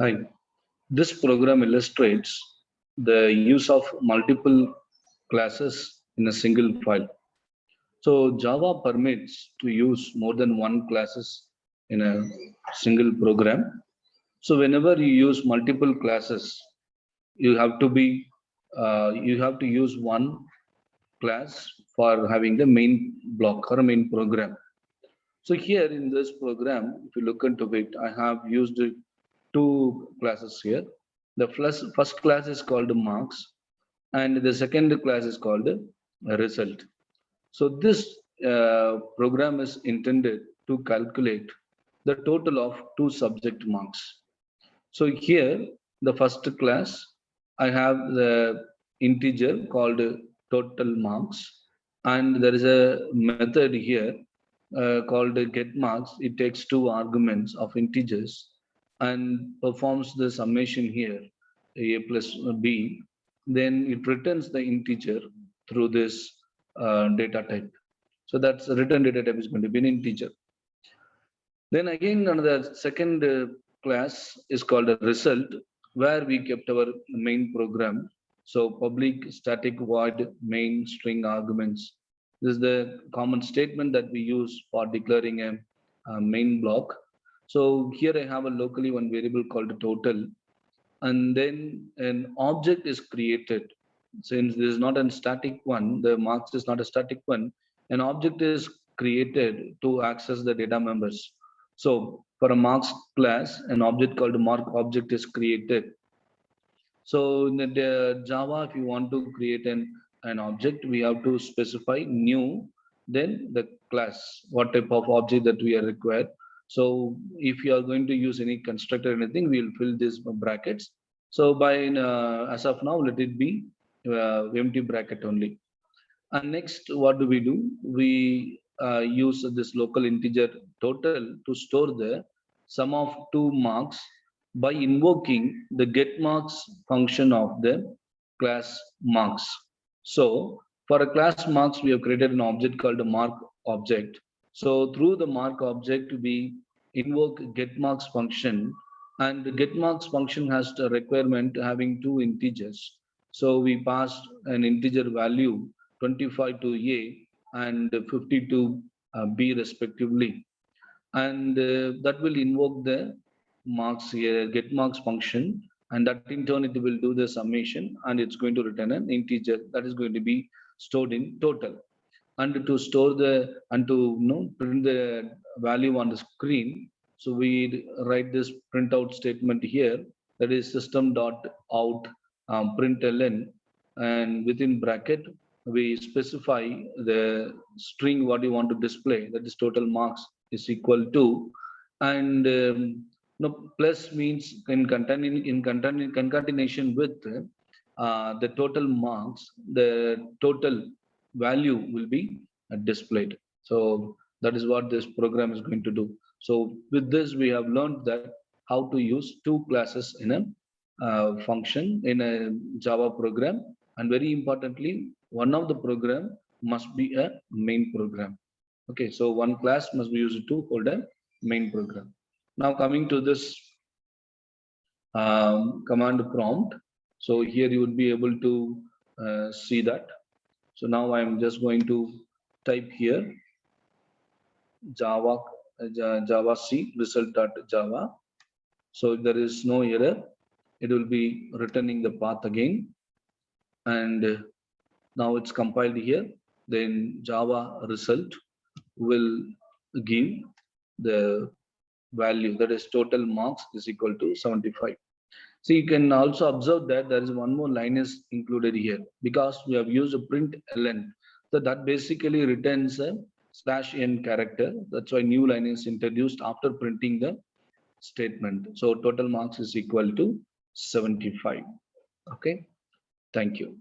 Hi. This program illustrates the use of multiple classes in a single file. So Java permits to use more than one classes in a single program. So whenever you use multiple classes, you have to be you have to use one class for having the main block or main program. So here in this program, if you look into it, I have used two classes here. The first class is called marks, and the second class is called result. So this program is intended to calculate the total of two subject marks. So here, the first class, I have the integer called total marks, and there is a method here called get marks. It takes two arguments of integers and performs the summation here, a plus b. Then it returns the integer through this data type. So that's the return data type is going to be an integer. Then again, another second class is called a result, where we kept our main program. So public static void main string arguments. This is the common statement that we use for declaring a main block. So here I have a locally one variable called total, and then an object is created. Since this is not a static one, the marks is not a static one, an object is created to access the data members. So for a marks class, an object called mark object is created. So in the Java, if you want to create an object, we have to specify new, then the class, what type of object that we are required. So if you are going to use any constructor or anything, we'll fill these brackets. So by as of now, let it be empty bracket only. And next, what do? We use this local integer total to store the sum of two marks by invoking the getMarks function of the class marks. So for a class marks, we have created an object called a mark object. So through the mark object, we invoke getMarks function, and the getMarks function has a requirement having two integers. So we pass an integer value 25 to A and 50 to B respectively. And that will invoke the marks here, get marks function, and that in turn it will do the summation, and it's going to return an integer that is going to be stored in total. And to store the and to print the value on the screen, so we write this printout statement here, that is system dot out println, and within bracket we specify the string what you want to display, that is total marks is equal to, and plus means in concatenation with the total marks, the total value will be displayed. So that is what this program is going to do. So with this, we have learned that how to use two classes in a function in a Java program, and very importantly, one of the program must be a main program. Okay, so one class must be used to hold a main program. Now coming to this command prompt. So here you would be able to see that. So now I'm just going to type here Java Java C result.java. So if there is no error, it will be returning the path again. And now it's compiled here. Then Java result will give the value, that is total marks is equal to 75. So you can also observe that there is one more line is included here because we have used a print ln. So that basically returns a /n character. That's why new line is introduced after printing the statement. So total marks is equal to 75. Okay, thank you.